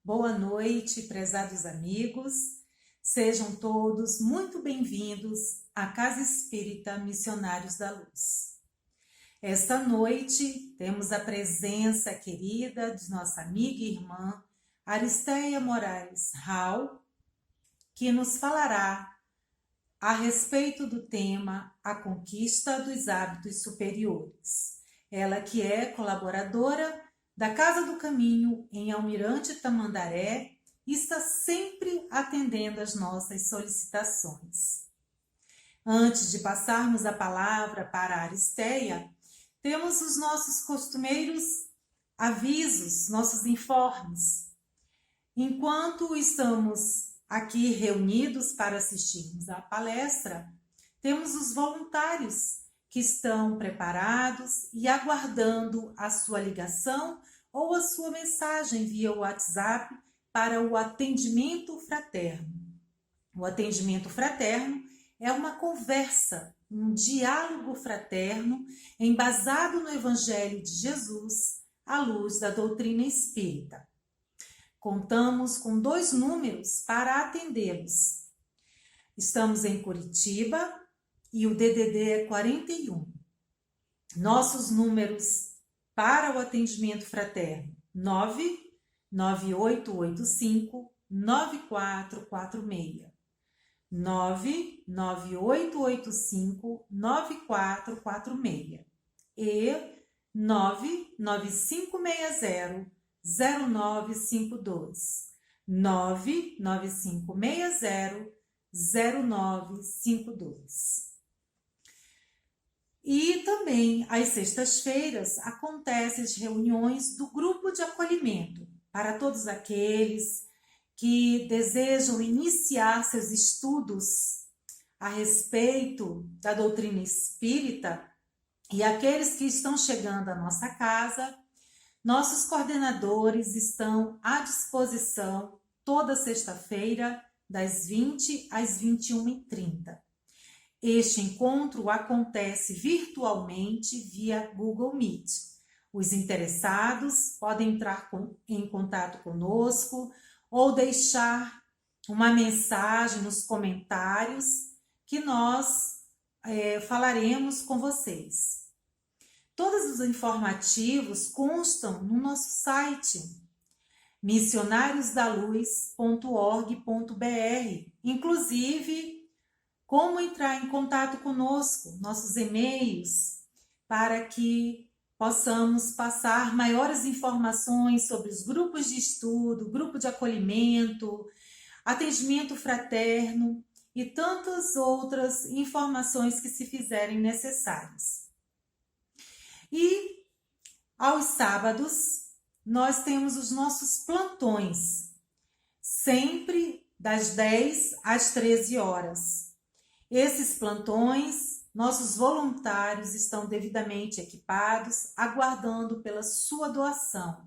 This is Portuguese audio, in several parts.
Boa noite, prezados amigos. Sejam todos muito bem-vindos à Casa Espírita Missionários da Luz. Esta noite temos a presença querida de nossa amiga e irmã Aristeia Moraes Rau, que nos falará a respeito do tema A Conquista dos Hábitos Superiores. Ela que é colaboradora da Casa do Caminho em Almirante Tamandaré e está sempre atendendo às nossas solicitações. Antes de passarmos a palavra para a Aristeia, temos os nossos costumeiros avisos, nossos informes. Enquanto estamos aqui reunidos para assistirmos à palestra, temos os voluntários que estão preparados e aguardando a sua ligação ou a sua mensagem via WhatsApp para o atendimento fraterno. O atendimento fraterno é uma conversa, um diálogo fraterno embasado no Evangelho de Jesus, à luz da doutrina espírita. Contamos com 2 números para atendê-los. Estamos em Curitiba e o DDD é 41. Nossos números para o atendimento fraterno: 99885-9446. 99885-9446 e 99560-0952. 99560-0952. E também, às sextas-feiras, acontecem as reuniões do grupo de acolhimento para todos aqueles que desejam iniciar seus estudos a respeito da doutrina espírita e aqueles que estão chegando à nossa casa. Nossos coordenadores estão à disposição toda sexta-feira, das 20 às 21h30. Este encontro acontece virtualmente via Google Meet. Os interessados podem entrar em contato conosco ou deixar uma mensagem nos comentários que nós falaremos com vocês. Todos os informativos constam no nosso site missionariosdaluz.org.br, inclusive como entrar em contato conosco, nossos e-mails, para que possamos passar maiores informações sobre os grupos de estudo, grupo de acolhimento, atendimento fraterno e tantas outras informações que se fizerem necessárias. E aos sábados nós temos os nossos plantões, sempre das 10 às 13 horas. Esses plantões, nossos voluntários estão devidamente equipados, aguardando pela sua doação.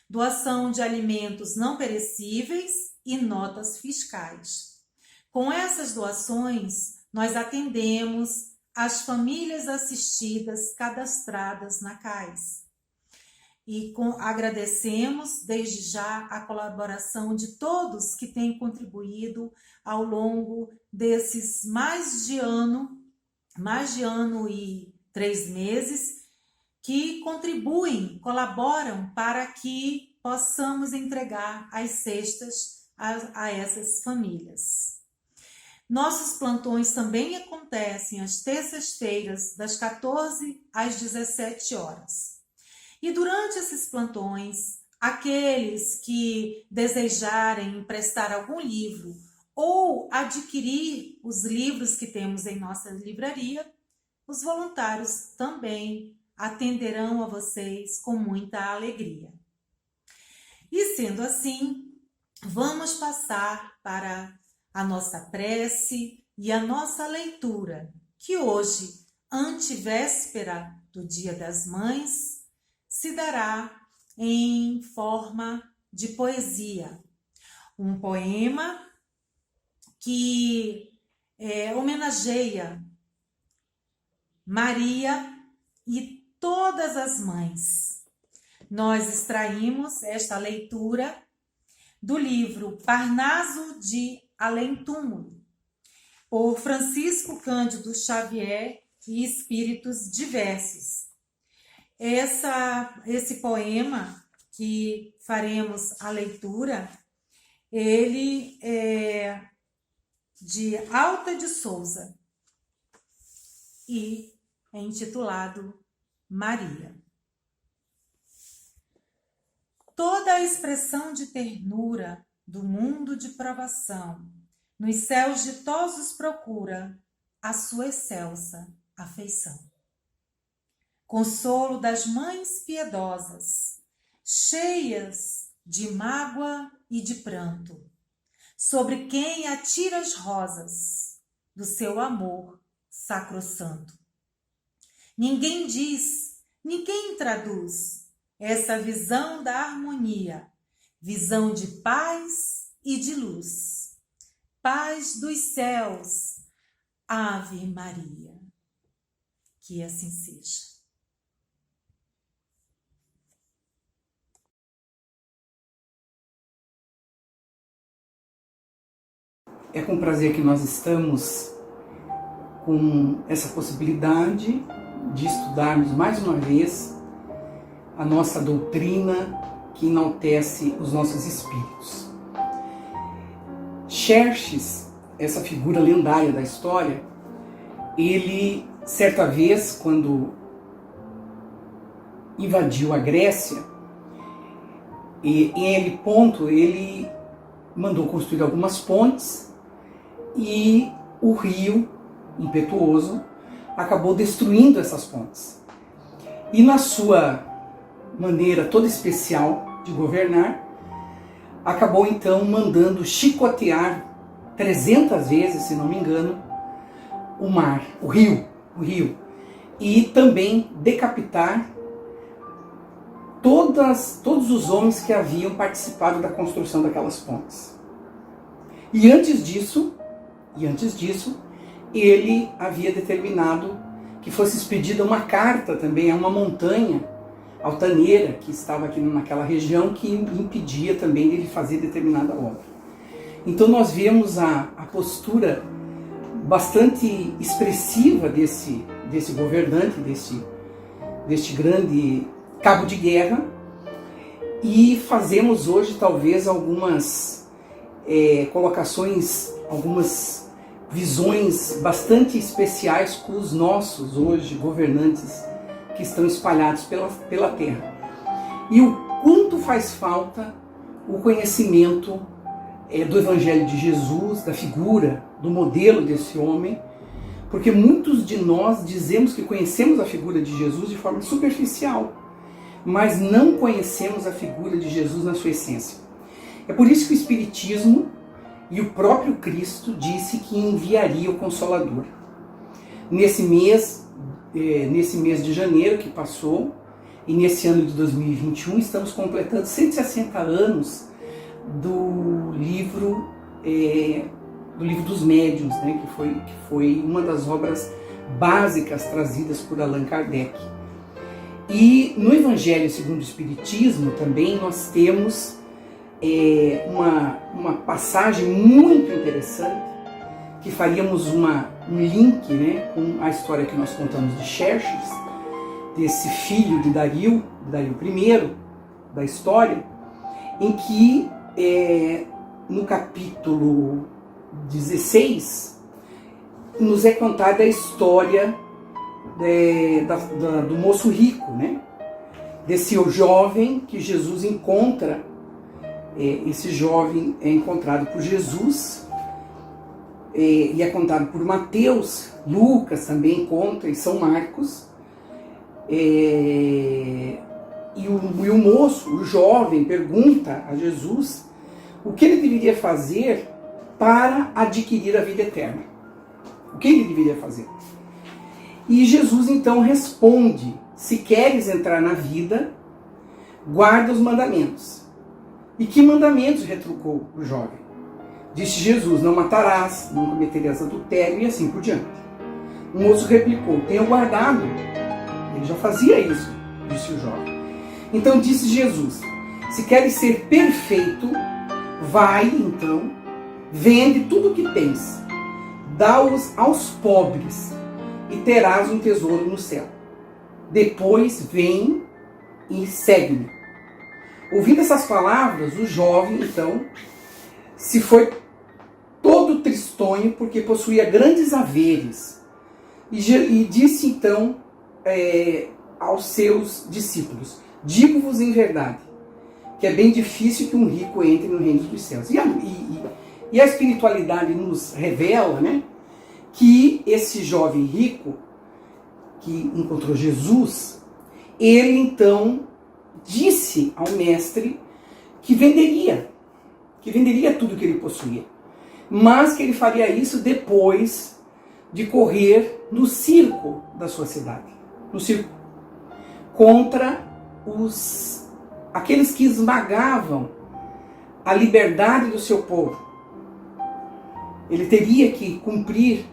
Doação de alimentos não perecíveis e notas fiscais. Com essas doações, nós atendemos as famílias assistidas cadastradas na CAIS. E agradecemos desde já a colaboração de todos que têm contribuído ao longo desses mais de ano e 3 meses, que contribuem, colaboram para que possamos entregar as cestas a essas famílias. Nossos plantões também acontecem às terças-feiras, das 14 às 17 horas. E durante esses plantões, aqueles que desejarem emprestar algum livro ou adquirir os livros que temos em nossa livraria, os voluntários também atenderão a vocês com muita alegria. E sendo assim, vamos passar para a nossa prece e a nossa leitura, que hoje, antevéspera do Dia das Mães, se dará em forma de poesia. Um poema que homenageia Maria e todas as mães. Nós extraímos esta leitura do livro Parnaso de Além-Túmulo, por Francisco Cândido Xavier e Espíritos Diversos. Esse poema que faremos a leitura, ele é de Alta de Souza e é intitulado Maria. Toda a expressão de ternura do mundo de provação, nos céus ditosos procura a sua excelsa afeição. Consolo das mães piedosas, cheias de mágoa e de pranto, sobre quem atira as rosas do seu amor sacrossanto. Ninguém diz, ninguém traduz essa visão da harmonia, visão de paz e de luz. Paz dos céus, Ave Maria. Que assim seja. É com prazer que nós estamos com essa possibilidade de estudarmos mais uma vez a nossa doutrina que enaltece os nossos espíritos. Xerxes, essa figura lendária da história, ele, certa vez, quando invadiu a Grécia, em ponto ele mandou construir algumas pontes e o rio impetuoso acabou destruindo essas pontes. E na sua maneira toda especial de governar, acabou então mandando chicotear 300 vezes, se não me engano, o mar, o rio, e também decapitar todos os homens que haviam participado da construção daquelas pontes. E antes disso, ele havia determinado que fosse expedida uma carta também a uma montanha altaneira que estava aqui naquela região, que impedia também ele fazer determinada obra. Então nós vemos a postura bastante expressiva desse governante, deste grande cabo de guerra, e fazemos hoje talvez algumas colocações, algumas visões bastante especiais com os nossos hoje governantes que estão espalhados pela terra. E o quanto faz falta o conhecimento do Evangelho de Jesus, da figura, do modelo desse homem, porque muitos de nós dizemos que conhecemos a figura de Jesus de forma superficial, mas não conhecemos a figura de Jesus na sua essência. É por isso que o Espiritismo e o próprio Cristo disse que enviaria o Consolador. Nesse mês de janeiro que passou, e nesse ano de 2021, estamos completando 160 anos do livro dos Médiuns, né, que foi uma das obras básicas trazidas por Allan Kardec. E no Evangelho segundo o Espiritismo também nós temos uma passagem muito interessante, que faríamos um link, né, com a história que nós contamos de Xerxes, desse filho de Dario I da história, em que no capítulo 16 nos é contada a história do moço rico, né? Desse jovem que Jesus encontra. Esse jovem é encontrado por Jesus e é contado por Mateus, Lucas também conta, e São Marcos. E o moço, o jovem, pergunta a Jesus o que ele deveria fazer para adquirir a vida eterna. O que ele deveria fazer? E Jesus então responde: se queres entrar na vida, guarda os mandamentos. E que mandamentos? Retrucou o jovem. Disse Jesus: não matarás, não cometerás adultério, e assim por diante. O moço replicou: tenho guardado. Ele já fazia isso, disse o jovem. Então disse Jesus: se queres ser perfeito, vai então, vende tudo o que tens, dá-os aos pobres e terás um tesouro no céu. Depois vem e segue-me. Ouvindo essas palavras, o jovem então se foi todo tristonho porque possuía grandes haveres e disse então aos seus discípulos: digo-vos em verdade que é bem difícil que um rico entre no reino dos céus. E a espiritualidade nos revela, né, que esse jovem rico que encontrou Jesus, ele então disse ao mestre que venderia tudo que ele possuía, mas que ele faria isso depois de correr no circo da sua cidade, no circo, contra aqueles que esmagavam a liberdade do seu povo. Ele teria que cumprir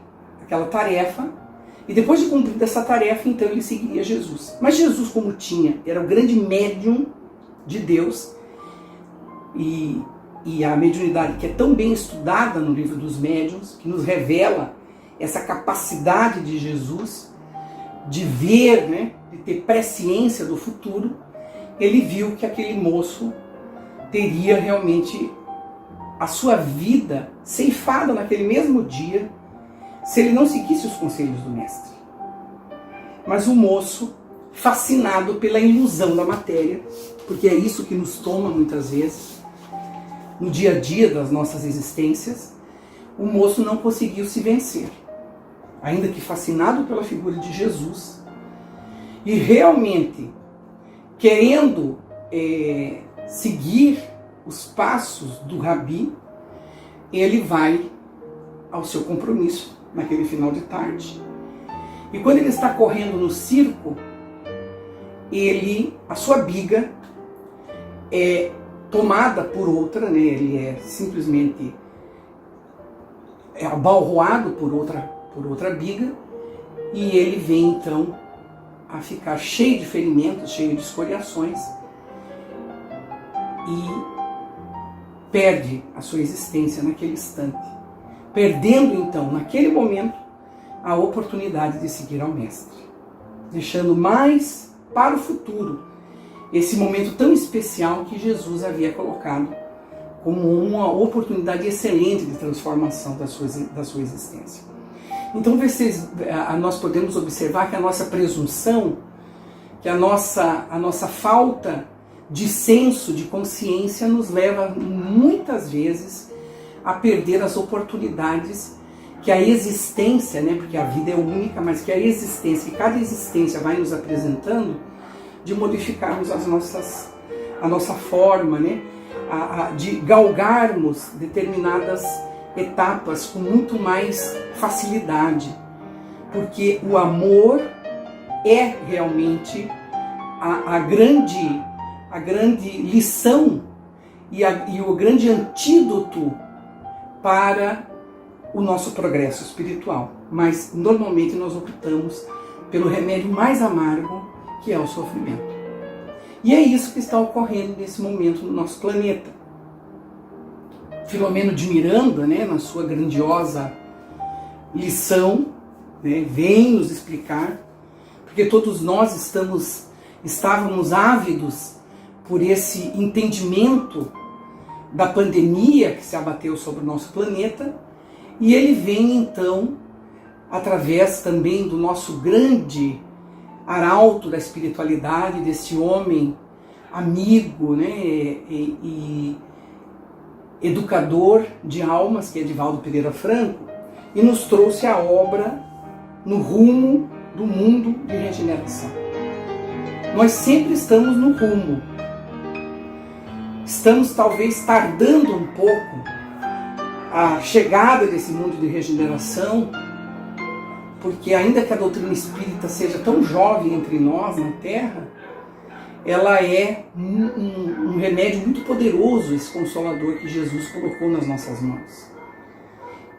aquela tarefa, e depois de cumprir essa tarefa, então ele seguiria Jesus. Mas Jesus, como era o grande médium de Deus, e a mediunidade que é tão bem estudada no livro dos médiuns, que nos revela essa capacidade de Jesus de ver, né, de ter presciência do futuro, ele viu que aquele moço teria realmente a sua vida ceifada naquele mesmo dia, se ele não seguisse os conselhos do mestre. Mas o moço, fascinado pela ilusão da matéria, porque é isso que nos toma muitas vezes, no dia a dia das nossas existências, o moço não conseguiu se vencer. Ainda que fascinado pela figura de Jesus, e realmente querendo seguir os passos do Rabi, ele vai ao seu compromisso naquele final de tarde. E quando ele está correndo no circo, a sua biga é tomada por outra, né? Ele é simplesmente abalroado por outra biga, e ele vem então a ficar cheio de ferimentos, cheio de escoriações, e perde a sua existência naquele instante, perdendo então, naquele momento, a oportunidade de seguir ao Mestre, deixando mais para o futuro esse momento tão especial que Jesus havia colocado como uma oportunidade excelente de transformação da sua existência. Então nós podemos observar que a nossa presunção, que a nossa falta de senso, de consciência, nos leva muitas vezes a perder as oportunidades que a existência, né, porque a vida é única, mas que a existência, que cada existência vai nos apresentando, de modificarmos a nossa forma, né, de galgarmos determinadas etapas com muito mais facilidade, porque o amor é realmente a grande lição e o grande antídoto para o nosso progresso espiritual. Mas normalmente nós optamos pelo remédio mais amargo, que é o sofrimento. E é isso que está ocorrendo nesse momento no nosso planeta. Filomeno de Miranda, né, na sua grandiosa lição, né, vem nos explicar, porque todos nós estávamos ávidos por esse entendimento da pandemia que se abateu sobre o nosso planeta, e ele vem então, através também do nosso grande arauto da espiritualidade, desse homem amigo, né, e educador de almas, que é Divaldo Pereira Franco, e nos trouxe a obra No Rumo do Mundo de Regeneração. Nós sempre estamos no rumo. Estamos talvez tardando um pouco a chegada desse mundo de regeneração, porque ainda que a doutrina espírita seja tão jovem entre nós na Terra, ela é um remédio muito poderoso, esse consolador que Jesus colocou nas nossas mãos.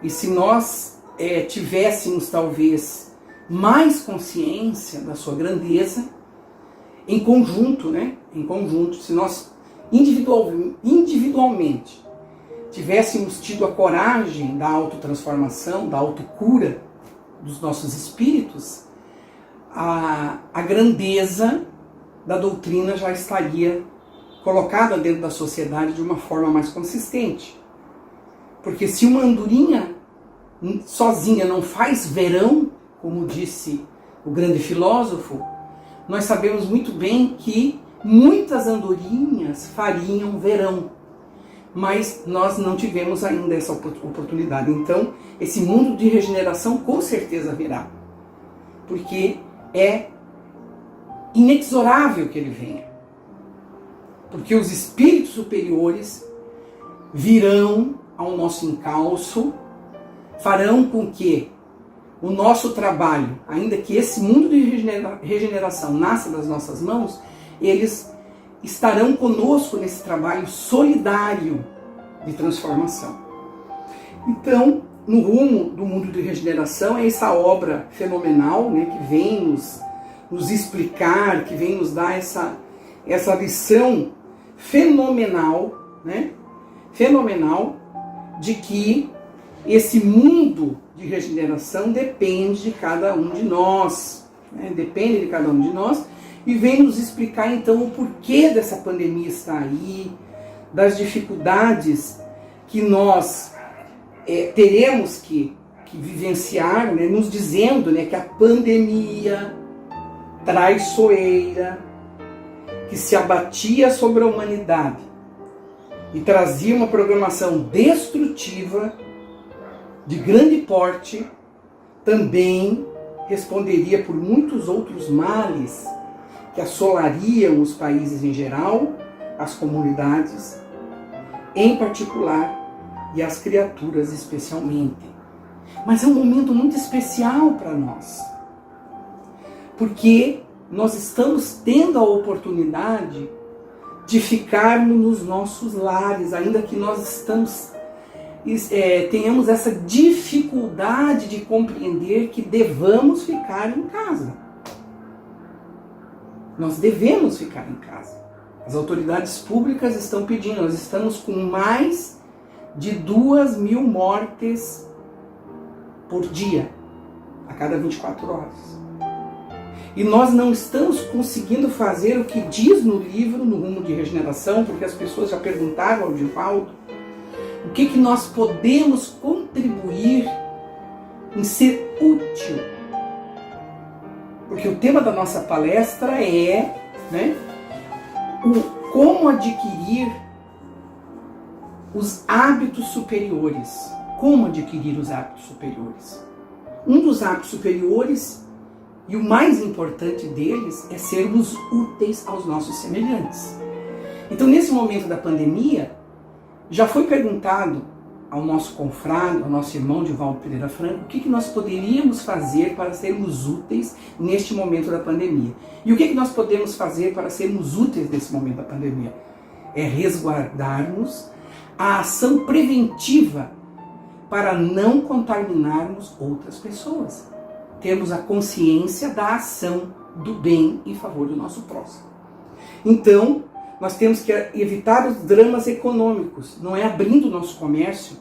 E se nós tivéssemos talvez mais consciência da sua grandeza, em conjunto, né? Em conjunto, se nós individualmente tivéssemos tido a coragem da autotransformação, da autocura dos nossos espíritos, a grandeza da doutrina já estaria colocada dentro da sociedade de uma forma mais consistente. Porque se uma andorinha sozinha não faz verão, como disse o grande filósofo, nós sabemos muito bem que muitas andorinhas fariam verão, mas nós não tivemos ainda essa oportunidade. Então, esse mundo de regeneração com certeza virá, porque é inexorável que ele venha, porque os espíritos superiores virão ao nosso encalço, farão com que o nosso trabalho, ainda que esse mundo de regeneração nasça das nossas mãos, eles estarão conosco nesse trabalho solidário de transformação. Então, no rumo do mundo de regeneração, é essa obra fenomenal, né, que vem nos explicar, que vem nos dar essa lição fenomenal, né, fenomenal, de que esse mundo de regeneração depende de cada um de nós, né? Depende de cada um de nós, e vem nos explicar então o porquê dessa pandemia estar aí, das dificuldades que nós teremos que vivenciar, né? Nos dizendo, né, que a pandemia traiçoeira, que se abatia sobre a humanidade e trazia uma programação destrutiva de grande porte, também responderia por muitos outros males que assolariam os países em geral, as comunidades em particular e as criaturas especialmente. Mas é um momento muito especial para nós, porque nós estamos tendo a oportunidade de ficarmos nos nossos lares, ainda que nós tenhamos essa dificuldade de compreender que devamos ficar em casa. Nós devemos ficar em casa. As autoridades públicas estão pedindo, nós estamos com mais de 2.000 mortes por dia, a cada 24 horas. E nós não estamos conseguindo fazer o que diz no livro, no rumo de regeneração, porque as pessoas já perguntaram ao Divaldo o que nós podemos contribuir em ser útil. Porque o tema da nossa palestra é, né, como adquirir os hábitos superiores. Como adquirir os hábitos superiores? Um dos hábitos superiores, e o mais importante deles, é sermos úteis aos nossos semelhantes. Então, nesse momento da pandemia, já foi perguntado ao nosso confrade, ao nosso irmão Divaldo Pereira Franco, o que nós poderíamos fazer para sermos úteis neste momento da pandemia. E o que nós podemos fazer para sermos úteis nesse momento da pandemia? É resguardarmos a ação preventiva para não contaminarmos outras pessoas. Temos a consciência da ação do bem em favor do nosso próximo. Então, nós temos que evitar os dramas econômicos. Não é abrindo o nosso comércio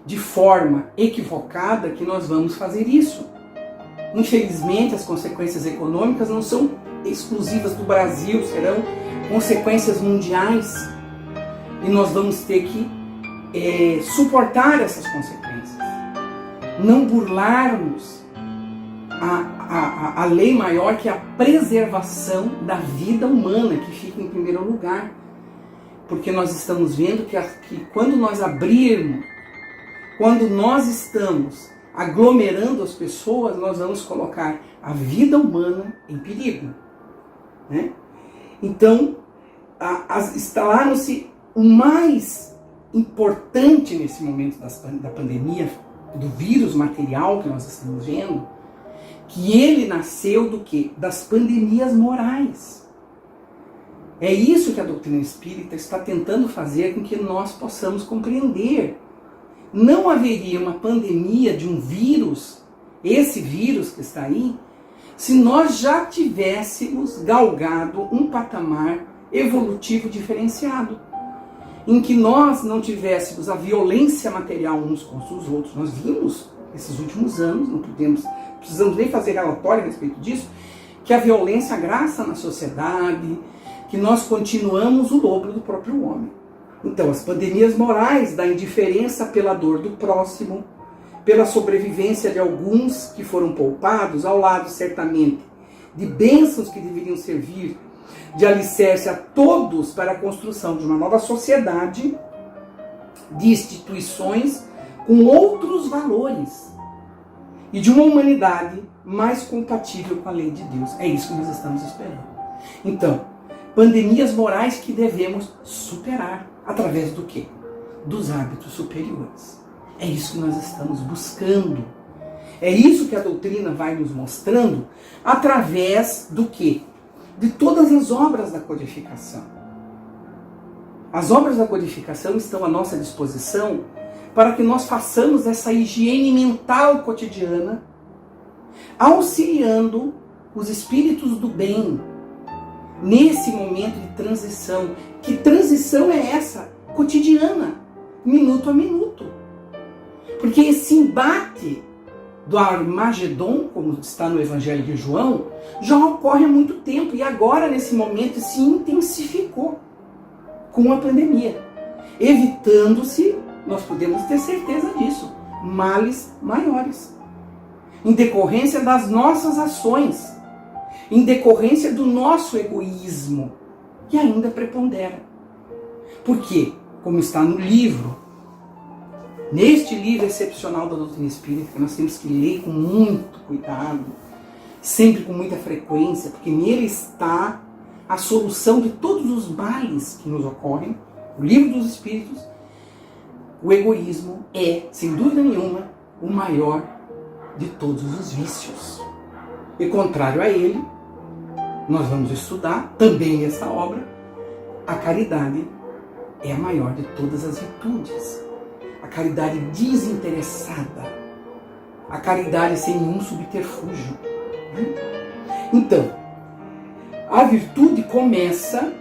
de forma equivocada que nós vamos fazer isso. Infelizmente, as consequências econômicas não são exclusivas do Brasil, serão consequências mundiais. E nós vamos ter que suportar essas consequências. Não burlarmos a lei maior, que é a preservação da vida humana, que fica em primeiro lugar. Porque nós estamos vendo que quando nós abrirmos, quando nós estamos aglomerando as pessoas, nós vamos colocar a vida humana em perigo, né? Então, instalaram-se o mais importante nesse momento da pandemia, do vírus material que nós estamos vendo, que ele nasceu do quê? Das pandemias morais. É isso que a doutrina espírita está tentando fazer com que nós possamos compreender. Não haveria uma pandemia de um vírus, esse vírus que está aí, se nós já tivéssemos galgado um patamar evolutivo diferenciado. em que nós não tivéssemos a violência material uns contra os outros. Nós vimos esses últimos anos, não precisamos nem fazer relatório a respeito disso, que a violência graça na sociedade, que nós continuamos o dobro do próprio homem. Então, as pandemias morais da indiferença pela dor do próximo, pela sobrevivência de alguns que foram poupados, ao lado, certamente, de bênçãos que deveriam servir de alicerce a todos para a construção de uma nova sociedade, de instituições com outros valores e de uma humanidade mais compatível com a lei de Deus. É isso que nós estamos esperando. Então, pandemias morais que devemos superar. Através do quê? Dos hábitos superiores. É isso que nós estamos buscando. É isso que a doutrina vai nos mostrando através do quê? De todas as obras da codificação. As obras da codificação estão à nossa disposição para que nós façamos essa higiene mental cotidiana, auxiliando os espíritos do bem nesse momento de transição. Que transição é essa? Cotidiana, minuto a minuto. Porque esse embate do Armagedon, como está no Evangelho de João, já ocorre há muito tempo e agora, nesse momento, se intensificou com a pandemia. Evitando-se, nós podemos ter certeza disso, males maiores. Em decorrência das nossas ações, em decorrência do nosso egoísmo, que ainda prepondera. Por quê? Como está no livro, neste livro excepcional da doutrina espírita, que nós temos que ler com muito cuidado, sempre com muita frequência, porque nele está a solução de todos os males que nos ocorrem, o livro dos espíritos. O egoísmo é, sem dúvida nenhuma, o maior de todos os vícios. E contrário a ele, nós vamos estudar também essa obra, a caridade é a maior de todas as virtudes. A caridade desinteressada, a caridade sem nenhum subterfúgio. Então, a virtude começa,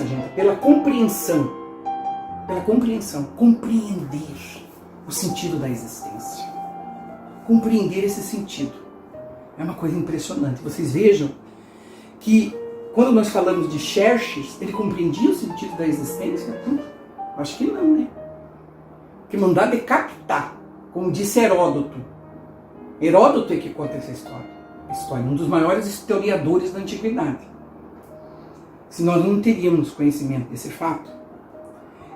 gente, pela compreensão, compreender o sentido da existência, compreender esse sentido. É uma coisa impressionante. Vocês vejam que quando nós falamos de Xerxes, ele compreendia o sentido da existência? Acho que não, né? Que mandar decapitar, como disse Heródoto. Heródoto é que conta essa história, um dos maiores historiadores da antiguidade. Se nós não teríamos conhecimento desse fato.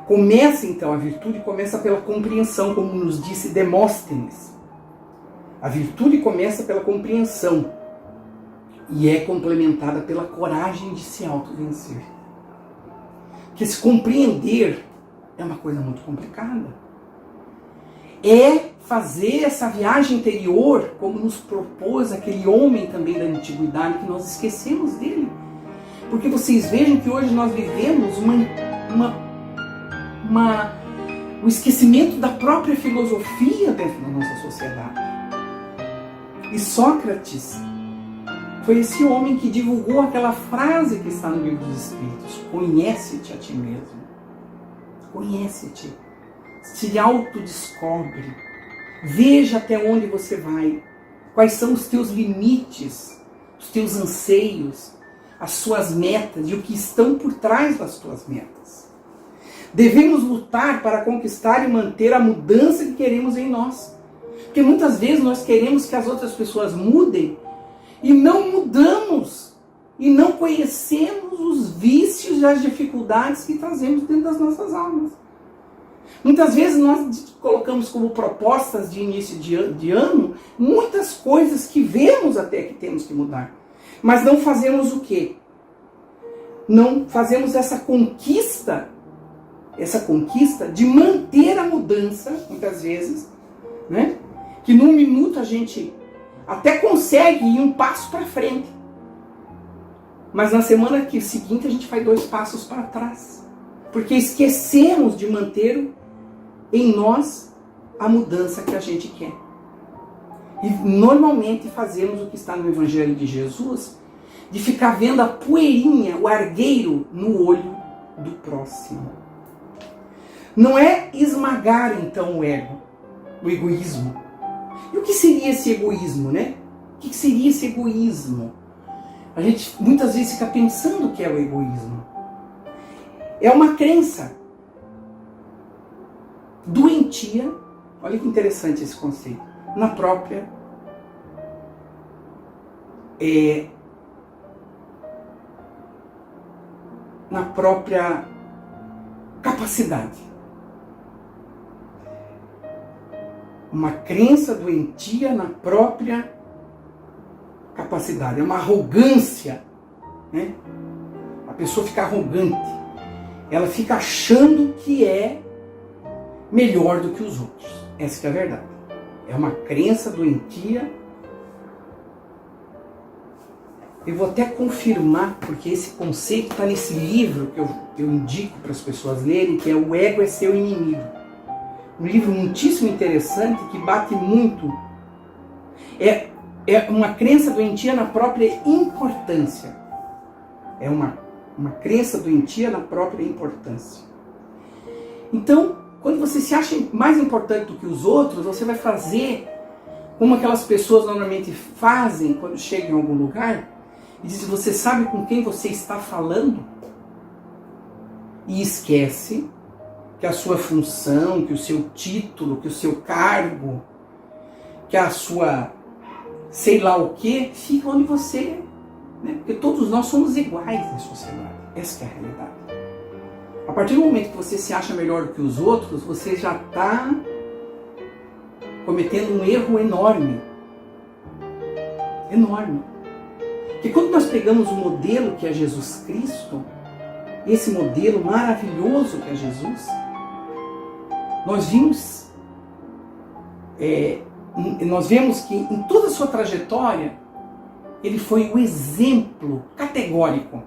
Começa então, a virtude começa pela compreensão, como nos disse Demóstenes. A virtude começa pela compreensão e é complementada pela coragem de se autovencer. Porque se compreender é uma coisa muito complicada. É fazer essa viagem interior, como nos propôs aquele homem também da antiguidade, que nós esquecemos dele. Porque vocês vejam que hoje nós vivemos o esquecimento da própria filosofia dentro da nossa sociedade. E Sócrates foi esse homem que divulgou aquela frase que está no Livro dos Espíritos: conhece-te a ti mesmo. Conhece-te. Se autodescobre. Veja até onde você vai. Quais são os teus limites, os teus anseios, as suas metas e o que estão por trás das tuas metas. Devemos lutar para conquistar e manter a mudança que queremos em nós. Porque muitas vezes nós queremos que as outras pessoas mudem e não mudamos. E não conhecemos os vícios e as dificuldades que trazemos dentro das nossas almas. Muitas vezes nós colocamos como propostas de início de ano muitas coisas que vemos até que temos que mudar. Mas não fazemos o quê? Não fazemos essa conquista de manter a mudança, muitas vezes, né? Que num minuto a gente até consegue ir um passo para frente. Mas na semana seguinte a gente faz 2 passos para trás. Porque esquecemos de manter em nós a mudança que a gente quer. E normalmente fazemos o que está no Evangelho de Jesus, de ficar vendo a poeirinha, o argueiro no olho do próximo. Não é esmagar então o ego, o egoísmo. E o que seria esse egoísmo, né? O que seria esse egoísmo? A gente muitas vezes fica pensando o que é o egoísmo. É uma crença doentia, olha que interessante esse conceito, na própria capacidade. Uma crença doentia na própria capacidade. É uma arrogância, né? A pessoa fica arrogante. Ela fica achando que é melhor do que os outros. Essa que é a verdade. É uma crença doentia. Eu vou até confirmar, porque esse conceito está nesse livro que eu indico para as pessoas lerem, que é O Ego é Seu Inimigo. Um livro muitíssimo interessante que bate muito. É uma crença doentia na própria importância. É uma crença doentia na própria importância. Então, quando você se acha mais importante do que os outros, você vai fazer como aquelas pessoas normalmente fazem quando chegam em algum lugar e dizem, você sabe com quem você está falando? E esquece que a sua função, que o seu título, que o seu cargo, que a sua sei lá o que, fica onde você, né? Porque todos nós somos iguais na sociedade. Essa é a realidade. A partir do momento que você se acha melhor do que os outros, você já está cometendo um erro enorme. Enorme. Porque quando nós pegamos o modelo que é Jesus Cristo, esse modelo maravilhoso que é Jesus, nós vemos que em toda a sua trajetória, ele foi o exemplo categórico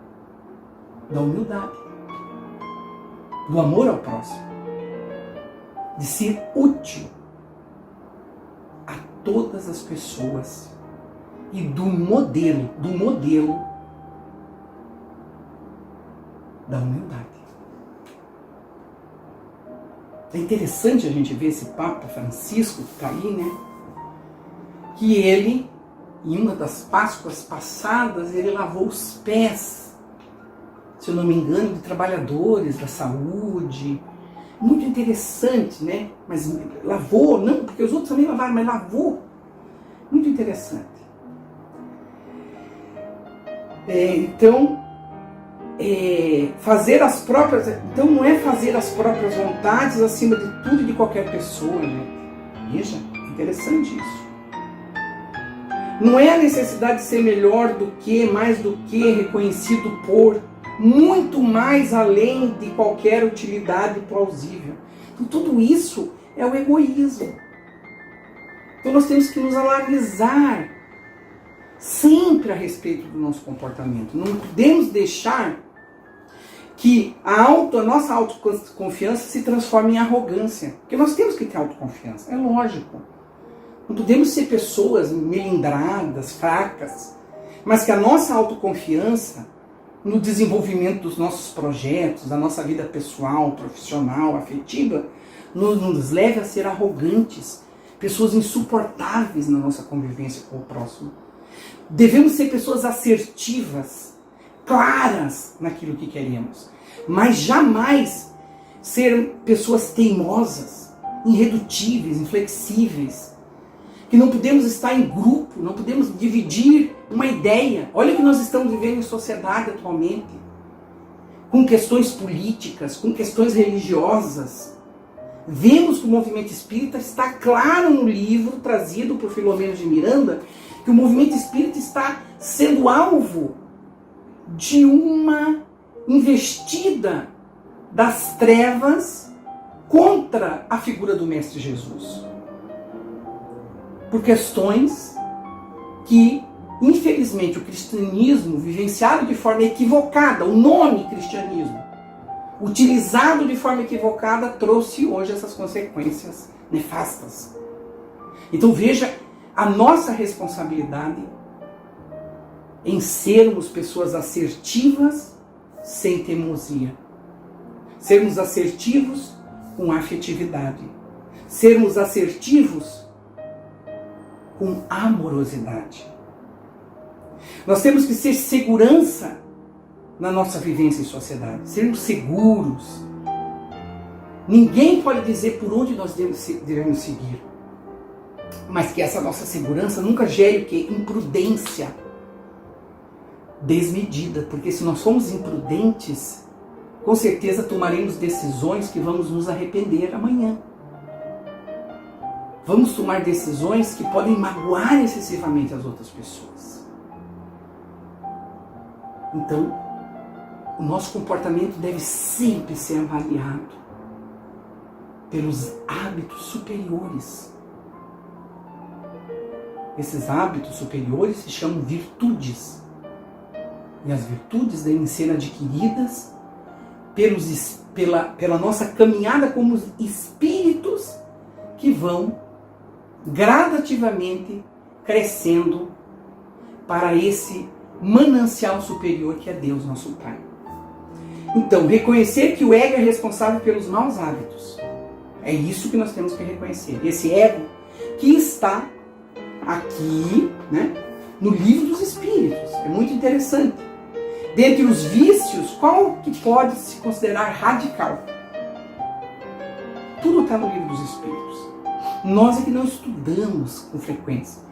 da humildade, do amor ao próximo, de ser útil a todas as pessoas e do modelo da humildade. É interessante a gente ver esse Papa Francisco que está aí, né? Que ele, em uma das Páscoas passadas, ele lavou os pés, se eu não me engano, de trabalhadores da saúde. Muito interessante, né? Mas lavou, não, porque os outros também lavaram, mas lavou. Muito interessante. Fazer as próprias... Então não é fazer as próprias vontades acima de tudo e de qualquer pessoa, né? Veja, é interessante isso. Não é a necessidade de ser melhor do que, mais do que, reconhecido por, muito mais além de qualquer utilidade plausível. Então tudo isso é o egoísmo. Então nós temos que nos analisar sempre a respeito do nosso comportamento. Não podemos deixar que a nossa autoconfiança se transforme em arrogância. Porque nós temos que ter autoconfiança, é lógico. Não podemos ser pessoas melindradas, fracas, mas que a nossa autoconfiança no desenvolvimento dos nossos projetos, da nossa vida pessoal, profissional, afetiva, nos leve a ser arrogantes, pessoas insuportáveis na nossa convivência com o próximo. Devemos ser pessoas assertivas, claras naquilo que queremos, mas jamais ser pessoas teimosas, irredutíveis, inflexíveis, que não podemos estar em grupo, não podemos dividir uma ideia. Olha o que nós estamos vivendo em sociedade atualmente, com questões políticas, com questões religiosas. Vemos que o movimento espírita está claro no livro trazido por Filomeno de Miranda, que o movimento espírita está sendo alvo de uma investida das trevas contra a figura do Mestre Jesus. Por questões que, infelizmente, o cristianismo, vivenciado de forma equivocada, o nome cristianismo, utilizado de forma equivocada, trouxe hoje essas consequências nefastas. Então veja a nossa responsabilidade em sermos pessoas assertivas sem teimosia. Sermos assertivos com afetividade. Sermos assertivos com amorosidade. Nós temos que ser segurança na nossa vivência em sociedade. Sermos seguros. Ninguém pode dizer por onde nós devemos seguir. Mas que essa nossa segurança nunca gere o quê? Imprudência desmedida. Porque se nós somos imprudentes, com certeza tomaremos decisões que vamos nos arrepender amanhã. Vamos tomar decisões que podem magoar excessivamente as outras pessoas. Então, o nosso comportamento deve sempre ser avaliado pelos hábitos superiores. Esses hábitos superiores se chamam virtudes. E as virtudes devem ser adquiridas pela nossa caminhada como espíritos que vão gradativamente crescendo para esse manancial superior que é Deus, nosso Pai. Então, reconhecer que o ego é responsável pelos maus hábitos. É isso que nós temos que reconhecer. Esse ego que está aqui, né, no livro dos Espíritos. É muito interessante. Dentre os vícios, qual que pode se considerar radical? Tudo está no livro dos Espíritos. Nós é que não estudamos com frequência.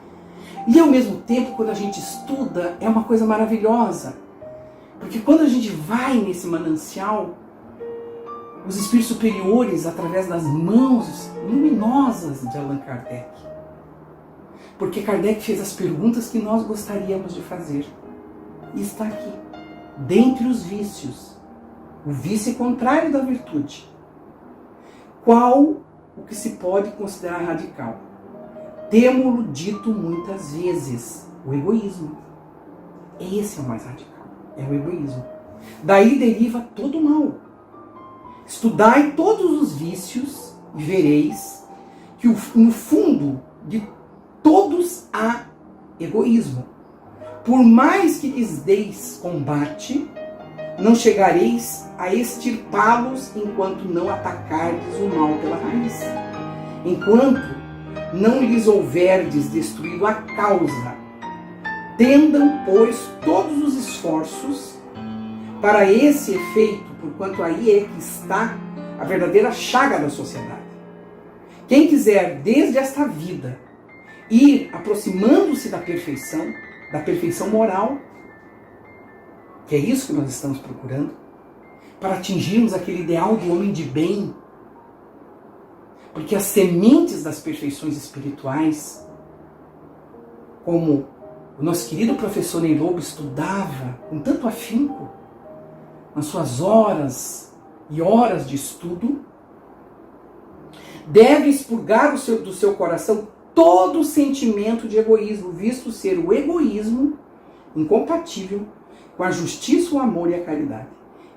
E ao mesmo tempo, quando a gente estuda, é uma coisa maravilhosa. Porque quando a gente vai nesse manancial, os espíritos superiores, através das mãos luminosas de Allan Kardec. Porque Kardec fez as perguntas que nós gostaríamos de fazer. E está aqui. Dentre os vícios, o vício é contrário da virtude. Qual o que se pode considerar radical? Temo-lo dito muitas vezes, o egoísmo. Esse é o mais radical, é o egoísmo. Daí deriva todo o mal. Estudai todos os vícios e vereis que no fundo de todos há egoísmo. Por mais que lhes deis combate, não chegareis a extirpá-los enquanto não atacardes o mal pela raiz. Enquanto não lhes houverdes destruído a causa, tendam, pois, todos os esforços para esse efeito, porquanto aí é que está a verdadeira chaga da sociedade. Quem quiser, desde esta vida, ir aproximando-se da perfeição moral, que é isso que nós estamos procurando, para atingirmos aquele ideal do homem de bem, porque as sementes das perfeições espirituais, como o nosso querido professor Ney Lobo estudava com tanto afinco, nas suas horas e horas de estudo, deve expurgar do seu coração todo o sentimento de egoísmo, visto ser o egoísmo incompatível com a justiça, o amor e a caridade.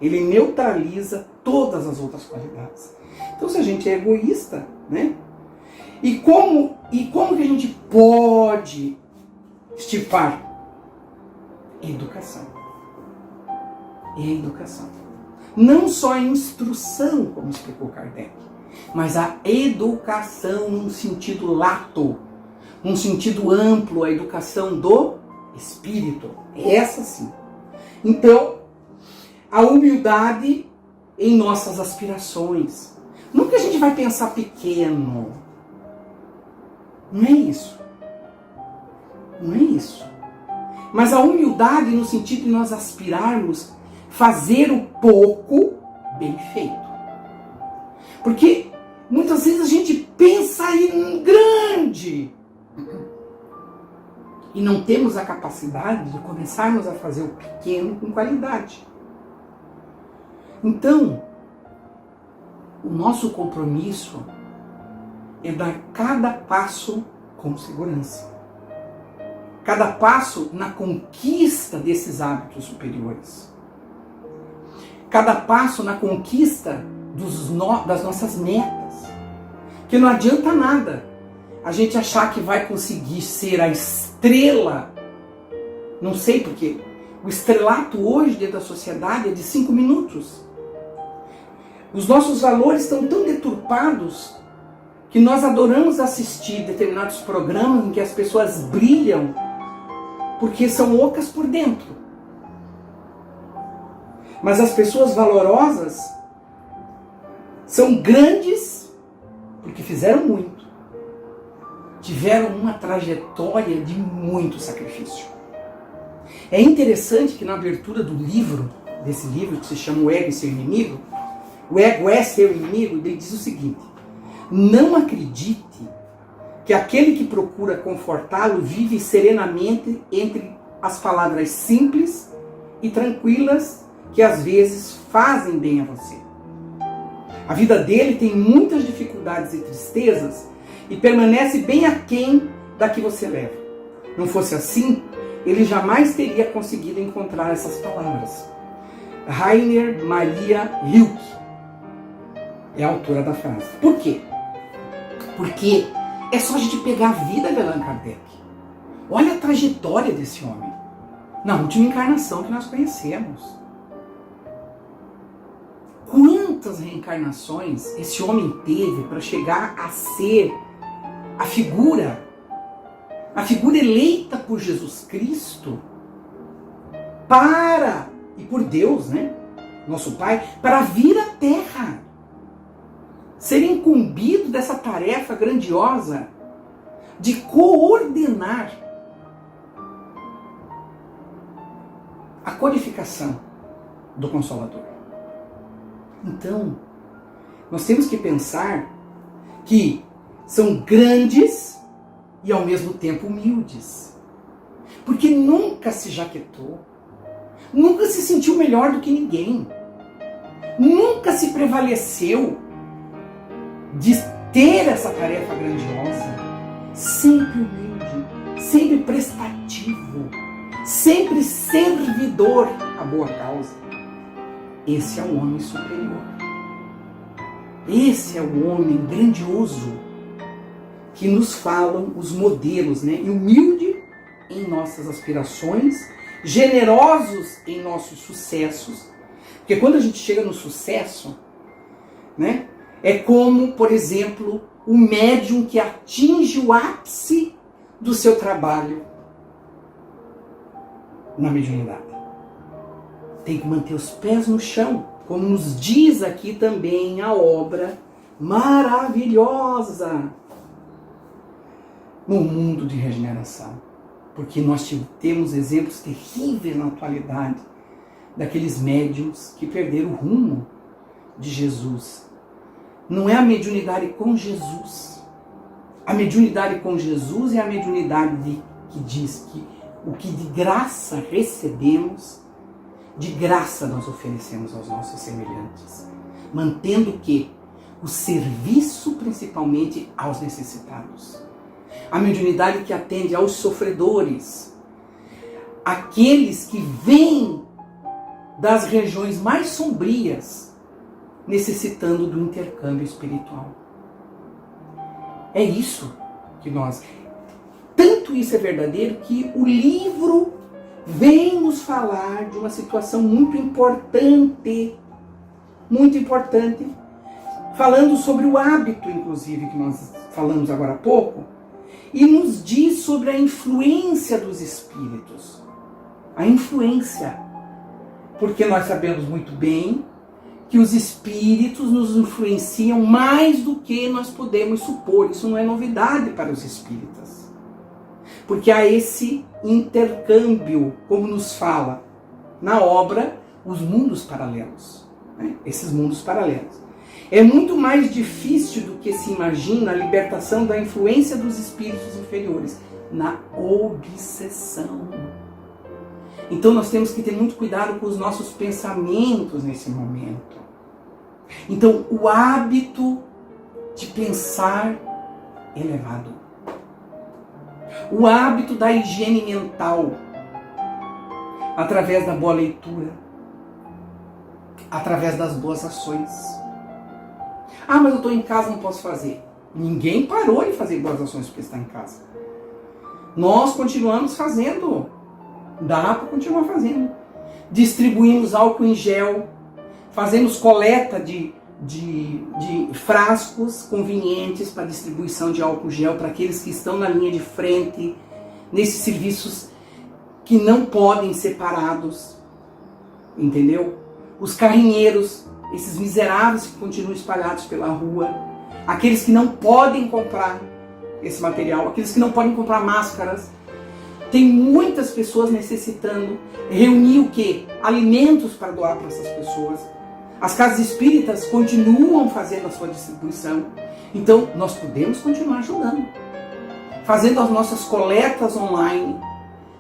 Ele neutraliza todas as outras qualidades. Então, se a gente é egoísta, né? E como que a gente pode extirpar? Educação. É a educação. Não só a instrução, como explicou Kardec, mas a educação num sentido lato, num sentido amplo, a educação do espírito. Essa sim. Então, a humildade em nossas aspirações. Nunca a gente vai pensar pequeno. Não é isso. Não é isso. Mas a humildade no sentido de nós aspirarmos fazer o pouco bem feito. Porque muitas vezes a gente pensa em grande e não temos a capacidade de começarmos a fazer o pequeno com qualidade. Então, o nosso compromisso é dar cada passo com segurança. Cada passo na conquista desses hábitos superiores. Cada passo na conquista das nossas metas. Que não adianta nada a gente achar que vai conseguir ser a estrela. Não sei porque o estrelato hoje dentro da sociedade é de 5 minutos. Os nossos valores estão tão deturpados que nós adoramos assistir determinados programas em que as pessoas brilham porque são ocas por dentro. Mas as pessoas valorosas são grandes porque fizeram muito. Tiveram uma trajetória de muito sacrifício. É interessante que na abertura do livro, desse livro que se chama O Ego e Seu Inimigo, o ego é seu inimigo, ele diz o seguinte: não acredite que aquele que procura confortá-lo vive serenamente entre as palavras simples e tranquilas que às vezes fazem bem a você. A vida dele tem muitas dificuldades e tristezas e permanece bem aquém da que você leva. Não fosse assim, ele jamais teria conseguido encontrar essas palavras. Rainer Maria Rilke é a autora da frase. Por quê? Porque é só a gente pegar a vida de Allan Kardec. Olha a trajetória desse homem. Na última encarnação que nós conhecemos. Quantas reencarnações esse homem teve para chegar a ser a figura eleita por Jesus Cristo e por Deus, né? Nosso Pai, para vir à Terra. Ser incumbido dessa tarefa grandiosa de coordenar a codificação do Consolador. Então, nós temos que pensar que são grandes e ao mesmo tempo humildes. Porque nunca se jaquetou, nunca se sentiu melhor do que ninguém, nunca se prevaleceu de ter essa tarefa grandiosa, sempre humilde, sempre prestativo, sempre servidor à boa causa. Esse é o homem superior. Esse é o homem grandioso que nos falam os modelos, né? E humilde em nossas aspirações, generosos em nossos sucessos. Porque quando a gente chega no sucesso, né? É como, por exemplo, o médium que atinge o ápice do seu trabalho na mediunidade. Tem que manter os pés no chão, como nos diz aqui também a obra maravilhosa no mundo de regeneração. Porque nós temos exemplos terríveis na atualidade daqueles médiuns que perderam o rumo de Jesus. Não é a mediunidade com Jesus. A mediunidade com Jesus é a mediunidade que diz que o que de graça recebemos, de graça nós oferecemos aos nossos semelhantes. Mantendo o quê? O serviço principalmente aos necessitados. A mediunidade que atende aos sofredores. Aqueles que vêm das regiões mais sombrias, necessitando do intercâmbio espiritual. É isso que nós... Tanto isso é verdadeiro que o livro vem nos falar de uma situação muito importante, falando sobre o hábito, inclusive, que nós falamos agora há pouco, e nos diz sobre a influência dos espíritos. A influência. Porque nós sabemos muito bem que os espíritos nos influenciam mais do que nós podemos supor. Isso não é novidade para os espíritas. Porque há esse intercâmbio, como nos fala na obra, os mundos paralelos. Né? Esses mundos paralelos. É muito mais difícil do que se imagina a libertação da influência dos espíritos inferiores na obsessão. Então nós temos que ter muito cuidado com os nossos pensamentos nesse momento. Então o hábito de pensar elevado. O hábito da higiene mental, através da boa leitura, através das boas ações. Ah, mas eu estou em casa, não posso fazer. Ninguém parou de fazer boas ações porque está em casa. Nós continuamos fazendo. Dá para continuar fazendo. Distribuímos álcool em gel, fazemos coleta de de frascos convenientes para distribuição de álcool gel para aqueles que estão na linha de frente, nesses serviços que não podem ser parados, entendeu? Os carrinheiros, esses miseráveis que continuam espalhados pela rua, aqueles que não podem comprar esse material, aqueles que não podem comprar máscaras. Tem muitas pessoas necessitando reunir o quê? Alimentos para doar para essas pessoas. As casas espíritas continuam fazendo a sua distribuição. Então, nós podemos continuar ajudando. Fazendo as nossas coletas online.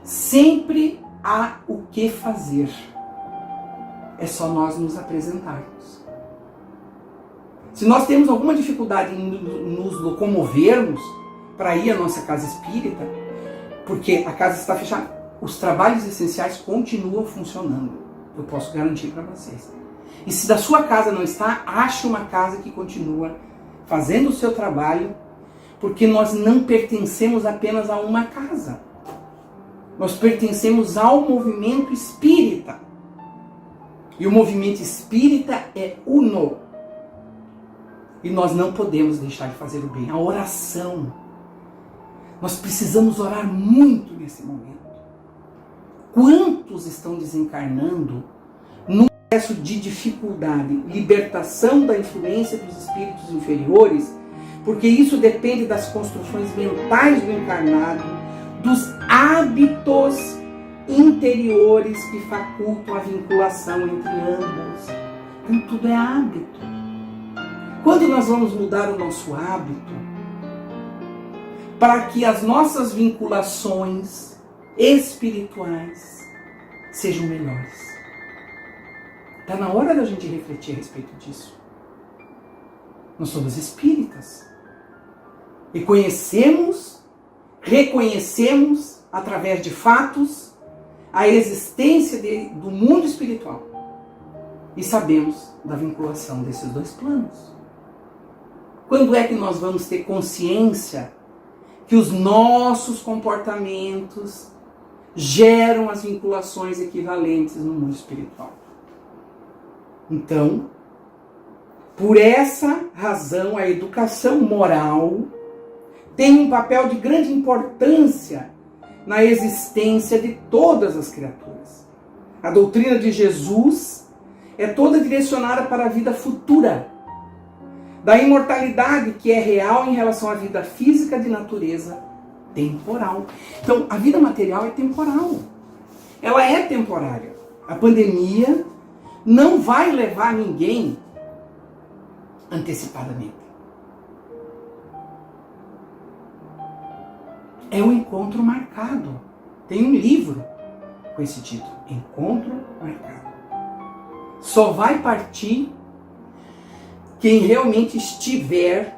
Sempre há o que fazer. É só nós nos apresentarmos. Se nós temos alguma dificuldade em nos locomovermos para ir à nossa casa espírita, porque a casa está fechada, os trabalhos essenciais continuam funcionando. Eu posso garantir para vocês. E se da sua casa não está, ache uma casa que continua fazendo o seu trabalho, porque nós não pertencemos apenas a uma casa. Nós pertencemos ao movimento espírita. E o movimento espírita é uno. E nós não podemos deixar de fazer o bem. A oração. Nós precisamos orar muito nesse momento. Quantos estão desencarnando num processo de dificuldade, libertação da influência dos espíritos inferiores, porque isso depende das construções mentais do encarnado, dos hábitos interiores que facultam a vinculação entre ambos. Então tudo é hábito. Quando nós vamos mudar o nosso hábito, para que as nossas vinculações espirituais sejam melhores? Está na hora da gente refletir a respeito disso. Nós somos espíritas. E reconhecemos, através de fatos, a existência do mundo espiritual. E sabemos da vinculação desses dois planos. Quando é que nós vamos ter consciência que os nossos comportamentos geram as vinculações equivalentes no mundo espiritual? Então, por essa razão, a educação moral tem um papel de grande importância na existência de todas as criaturas. A doutrina de Jesus é toda direcionada para a vida futura, da imortalidade que é real em relação à vida física de natureza temporal. Então, a vida material é temporal. Ela é temporária. A pandemia não vai levar ninguém antecipadamente. É um encontro marcado. Tem um livro com esse título, Encontro Marcado. Só vai partir quem realmente estiver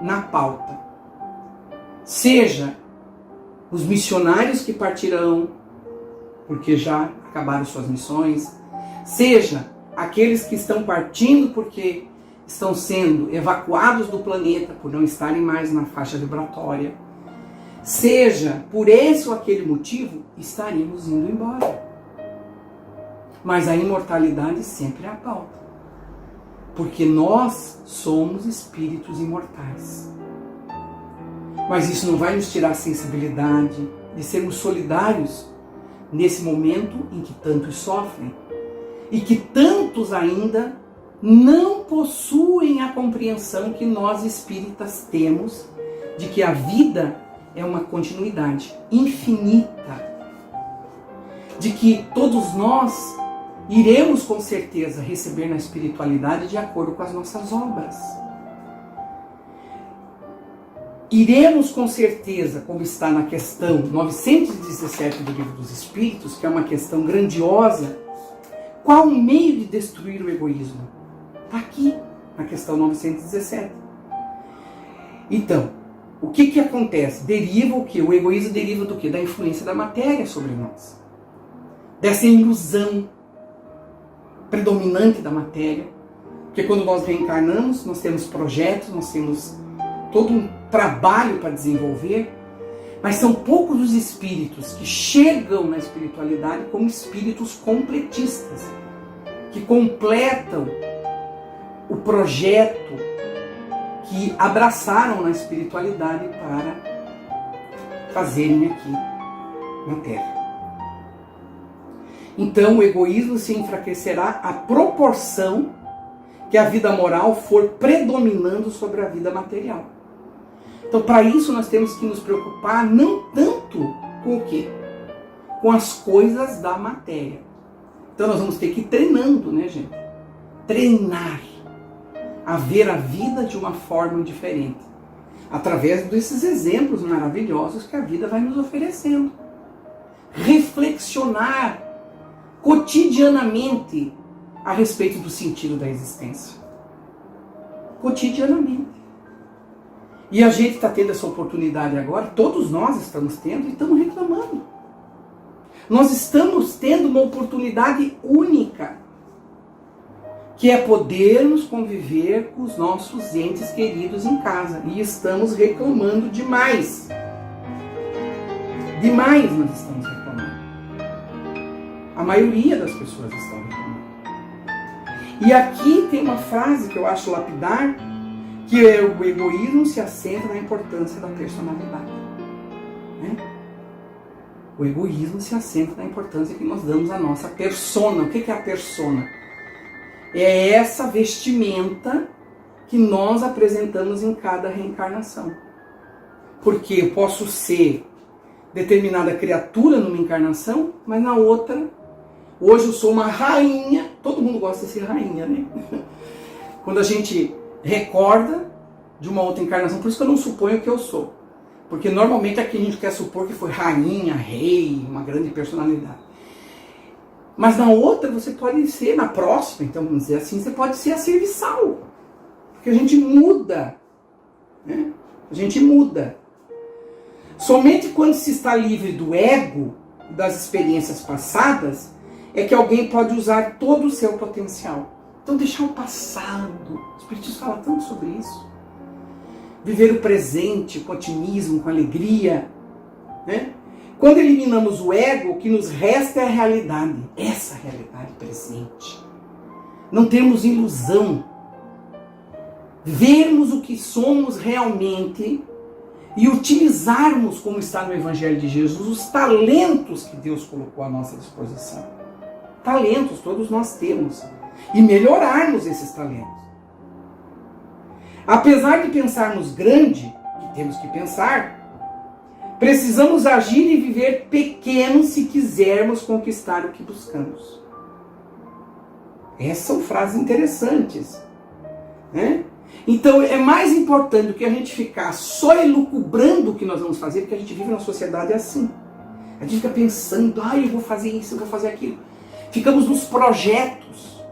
na pauta. Seja os missionários que partirão, porque já acabaram suas missões, seja aqueles que estão partindo porque estão sendo evacuados do planeta por não estarem mais na faixa vibratória, seja por esse ou aquele motivo, estaríamos indo embora. Mas a imortalidade sempre é a pauta. Porque nós somos espíritos imortais. Mas isso não vai nos tirar a sensibilidade de sermos solidários nesse momento em que tantos sofrem e que tantos ainda não possuem a compreensão que nós espíritas temos de que a vida é uma continuidade infinita, de que todos nós iremos com certeza receber na espiritualidade de acordo com as nossas obras. Iremos com certeza, como está na questão 917 do Livro dos Espíritos, que é uma questão grandiosa, qual o meio de destruir o egoísmo? Está aqui, na questão 917. Então, o que acontece? Deriva o quê? O egoísmo deriva do quê? Da influência da matéria sobre nós. Dessa ilusão predominante da matéria, porque quando nós reencarnamos, nós temos projetos, nós temos todo um trabalho para desenvolver, mas são poucos os espíritos que chegam na espiritualidade como espíritos completistas, que completam o projeto que abraçaram na espiritualidade para fazerem aqui na Terra. Então o egoísmo se enfraquecerá à proporção que a vida moral for predominando sobre a vida material. Então, para isso nós temos que nos preocupar não tanto com o quê? Com as coisas da matéria. Então nós vamos ter que ir treinando, né, gente? Treinar a ver a vida de uma forma diferente, através desses exemplos maravilhosos que a vida vai nos oferecendo. Reflexionar cotidianamente a respeito do sentido da existência. Cotidianamente. E a gente está tendo essa oportunidade agora, todos nós estamos tendo e estamos reclamando. Nós estamos tendo uma oportunidade única, que é podermos conviver com os nossos entes queridos em casa. E estamos reclamando demais. Demais nós estamos reclamando. A maioria das pessoas estão reclamando. E aqui tem uma frase que eu acho lapidar, que é: o egoísmo se assenta na importância da personalidade. Né? O egoísmo se assenta na importância que nós damos à nossa persona. O que é a persona? É essa vestimenta que nós apresentamos em cada reencarnação. Porque eu posso ser determinada criatura numa encarnação, mas na outra, hoje eu sou uma rainha. Todo mundo gosta de ser rainha, né? Quando a gente recorda de uma outra encarnação, por isso que eu não suponho que eu sou. Porque normalmente aqui a gente quer supor que foi rainha, rei, uma grande personalidade. Mas na outra você pode ser, na próxima, então vamos dizer assim, você pode ser a serviçal. Porque a gente muda. Né? A gente muda. Somente quando se está livre do ego, das experiências passadas, é que alguém pode usar todo o seu potencial. Então deixar o passado. O Espiritismo fala tanto sobre isso. Viver o presente com otimismo, com alegria. Né? Quando eliminamos o ego, o que nos resta é a realidade. Essa realidade presente. Não termos ilusão. Vermos o que somos realmente e utilizarmos, como está no Evangelho de Jesus, os talentos que Deus colocou à nossa disposição. Talentos todos nós temos. E melhorarmos esses talentos. Apesar de pensarmos grande, que temos que pensar, precisamos agir e viver pequeno se quisermos conquistar o que buscamos. Essas são frases interessantes. Né? Então é mais importante do que a gente ficar só elucubrando o que nós vamos fazer, porque a gente vive numa sociedade assim. A gente fica pensando, eu vou fazer isso, eu vou fazer aquilo. Ficamos nos projetos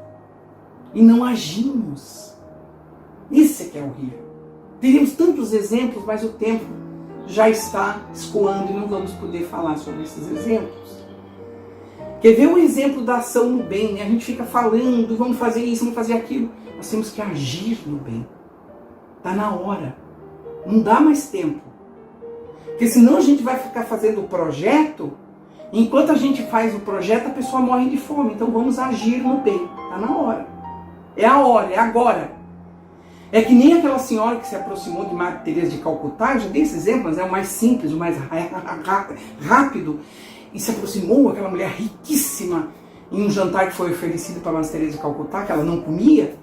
e não agimos. Isso é que é horrível. Teríamos tantos exemplos, mas o tempo já está escoando e não vamos poder falar sobre esses exemplos. Quer ver um exemplo da ação no bem? Né? A gente fica falando, vamos fazer isso, vamos fazer aquilo. Nós temos que agir no bem. Está na hora. Não dá mais tempo. Porque senão a gente vai ficar fazendo o projeto. Enquanto a gente faz o projeto, a pessoa morre de fome. Então vamos agir no bem. Está na hora. É a hora, é agora. É que nem aquela senhora que se aproximou de Madre Teresa de Calcutá, eu já dei esse exemplo, mas é o mais simples, o mais rápido, e se aproximou aquela mulher riquíssima em um jantar que foi oferecido para Madre Teresa de Calcutá, que ela não comia,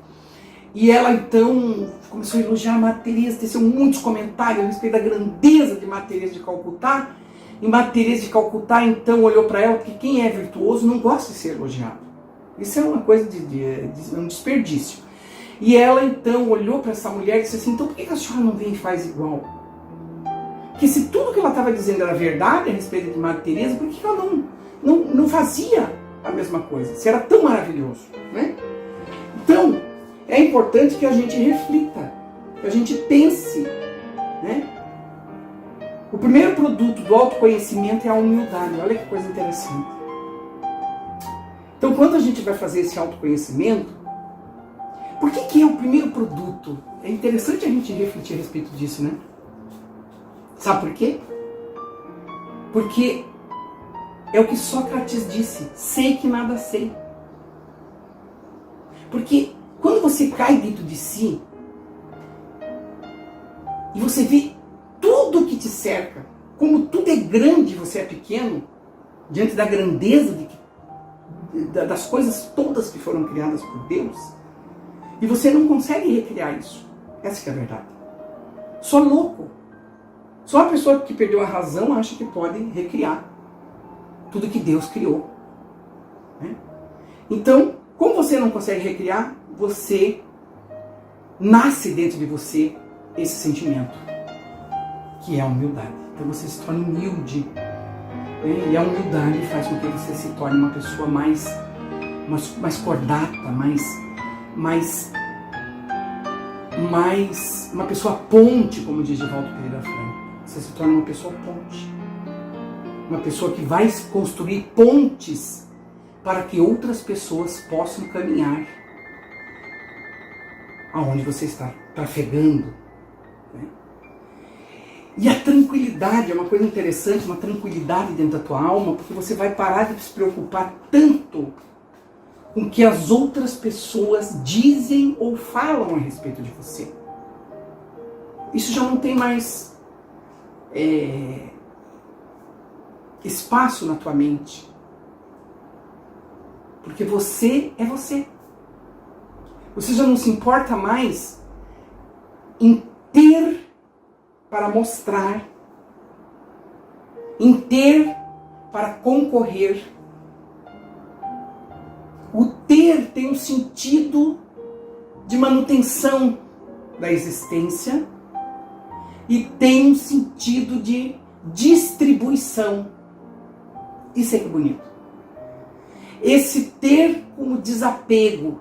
e ela então começou a elogiar a Madre Teresa, teceu muitos comentários a respeito da grandeza de Madre Teresa de Calcutá, e Madre Teresa de Calcutá então olhou para ela, porque quem é virtuoso não gosta de ser elogiado. Isso é uma coisa de um desperdício. E ela então olhou para essa mulher e disse assim: então por que a senhora não vem e faz igual? Porque se tudo que ela estava dizendo era verdade a respeito de Madre Teresa, por que ela não fazia a mesma coisa? Se era tão maravilhoso, né? Então, é importante que a gente reflita, que a gente pense, né? O primeiro produto do autoconhecimento é a humildade. Olha que coisa interessante. Então, quando a gente vai fazer esse autoconhecimento, por que é o primeiro produto? É interessante a gente refletir a respeito disso, né? Sabe por quê? Porque é o que Sócrates disse: sei que nada sei. Porque Quando você cai dentro de si e você vê tudo que te cerca, como tudo é grande e você é pequeno, diante da grandeza das coisas todas que foram criadas por Deus, e você não consegue recriar isso. Essa que é a verdade. Só louco. Só a pessoa que perdeu a razão acha que pode recriar tudo que Deus criou. Né? Então, como você não consegue recriar, você nasce dentro de você esse sentimento, que é a humildade. Então você se torna humilde. Né? E a humildade faz com que você se torne uma pessoa mais cordata, mais uma pessoa ponte, como diz Divaldo Pereira Franco. Você se torna uma pessoa ponte. Uma pessoa que vai construir pontes para que outras pessoas possam caminhar aonde você está trafegando. Né? E a tranquilidade é uma coisa interessante, uma tranquilidade dentro da tua alma, porque você vai parar de se preocupar tanto com o que as outras pessoas dizem ou falam a respeito de você. Isso já não tem mais espaço na tua mente. Porque você é você. Você já não se importa mais em ter para mostrar, em ter para concorrer. O ter tem um sentido de manutenção da existência e tem um sentido de distribuição. Isso é que é bonito. Esse ter como desapego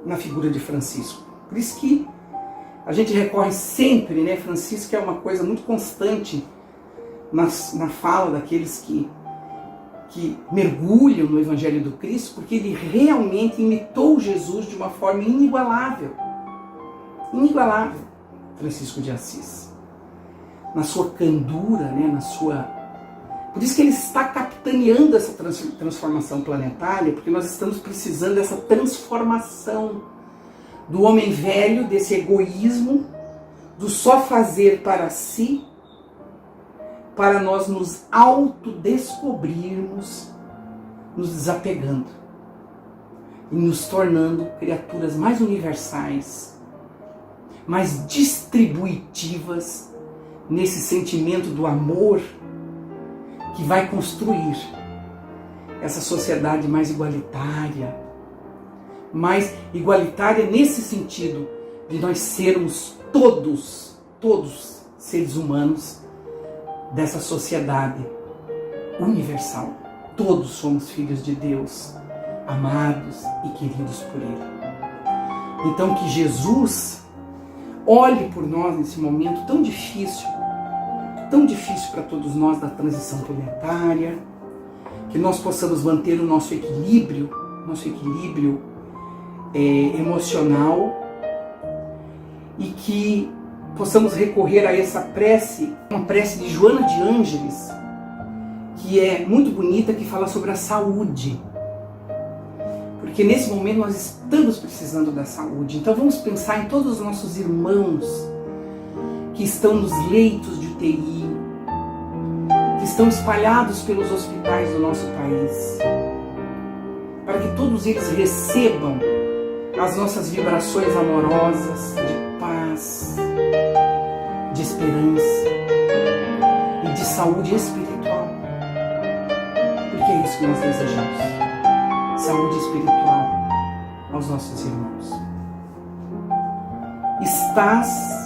na figura de Francisco. Por isso que a gente recorre sempre, né? Francisco é uma coisa muito constante na fala daqueles que mergulham no Evangelho do Cristo, porque ele realmente imitou Jesus de uma forma inigualável. Inigualável, Francisco de Assis. Na sua candura, né? Por isso que ele está capitaneando essa transformação planetária, porque nós estamos precisando dessa transformação do homem velho, desse egoísmo, do só fazer para si, para nós nos autodescobrirmos, nos desapegando e nos tornando criaturas mais universais, mais distributivas nesse sentimento do amor que vai construir essa sociedade mais igualitária nesse sentido de nós sermos todos seres humanos dessa sociedade universal. Todos somos filhos de Deus, amados e queridos por Ele. Então que Jesus olhe por nós nesse momento tão difícil para todos nós da transição planetária, que nós possamos manter o nosso equilíbrio emocional e que possamos recorrer a essa prece, uma prece de Joana de Ângeles, que é muito bonita, que fala sobre a saúde. Porque nesse momento nós estamos precisando da saúde. Então vamos pensar em todos os nossos irmãos que estão nos leitos de UTI, que estão espalhados pelos hospitais do nosso país, para que todos eles recebam as nossas vibrações amorosas de paz, de esperança e de saúde espiritual. Porque é isso que nós desejamos. Saúde espiritual aos nossos irmãos. Estás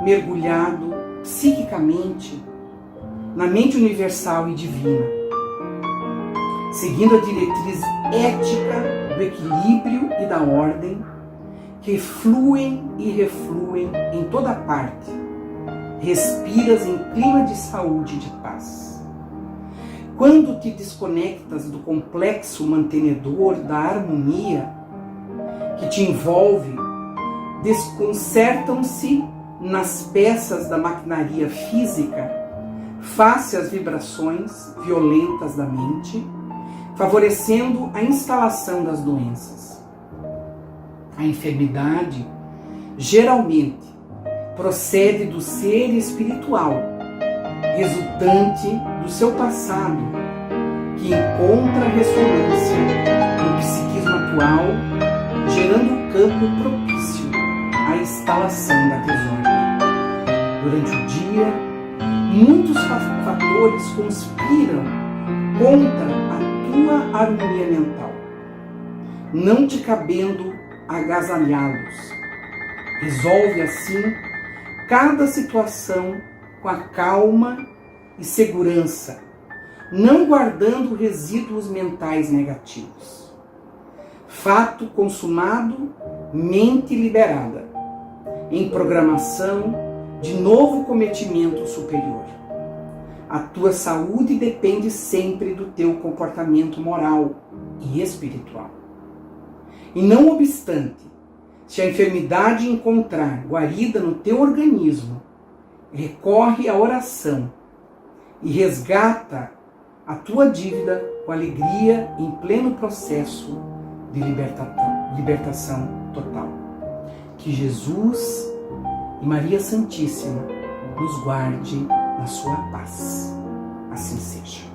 mergulhado psiquicamente na mente universal e divina, seguindo a diretriz ética do equilíbrio e da ordem que fluem e refluem em toda parte. Respiras em clima de saúde e de paz. Quando te desconectas do complexo mantenedor da harmonia que te envolve, desconcertam-se nas peças da maquinaria física face às vibrações violentas da mente, favorecendo a instalação das doenças. A enfermidade geralmente procede do ser espiritual, resultante do seu passado, que encontra ressonância no psiquismo atual, gerando um campo propício à instalação da desordem. Durante o dia, muitos fatores conspiram contra a tua harmonia mental, não te cabendo agasalhá-los. Resolve assim cada situação com a calma e segurança, não guardando resíduos mentais negativos. Fato consumado, mente liberada, em programação de novo cometimento superior. A tua saúde depende sempre do teu comportamento moral e espiritual. E não obstante, se a enfermidade encontrar guarida no teu organismo, recorre à oração e resgata a tua dívida com alegria em pleno processo de libertação total. Que Jesus e Maria Santíssima nos guarde na sua paz. Assim seja.